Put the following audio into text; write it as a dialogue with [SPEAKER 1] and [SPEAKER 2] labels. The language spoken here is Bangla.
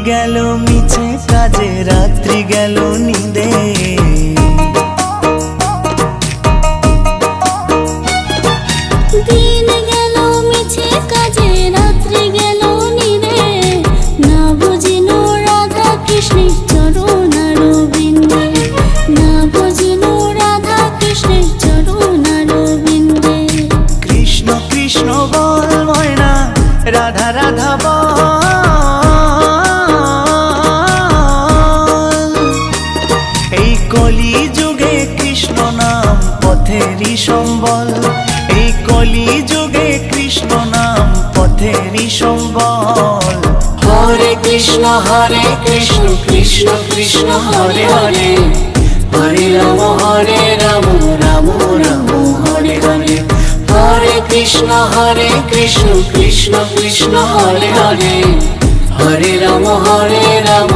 [SPEAKER 1] গেল মিছে কাজে, রাত্রি গেল নিদে।
[SPEAKER 2] দিন গেল মিছে কাজে, রাত্রি গেল নিদে। না বুঝিনো রাধা কৃষ্ণের চরণ আরবিন্দে, না বুঝিনো রাধা কৃষ্ণের চরণ আরবিন্দে।
[SPEAKER 1] কৃষ্ণ কৃষ্ণ বল ময়না, রাধা রাধা বল। এই কলি যুগে কৃষ্ণ নাম পথেরই সম্বল, এই কলি যুগে কৃষ্ণ নাম পথেরই সম্বল। হরে কৃষ্ণ কৃষ্ণ কৃষ্ণ হরে হরে, হরে রাম রাম রাম হরে হরে। হরে কৃষ্ণ কৃষ্ণ কৃষ্ণ হরে হরে, হরে রাম রাম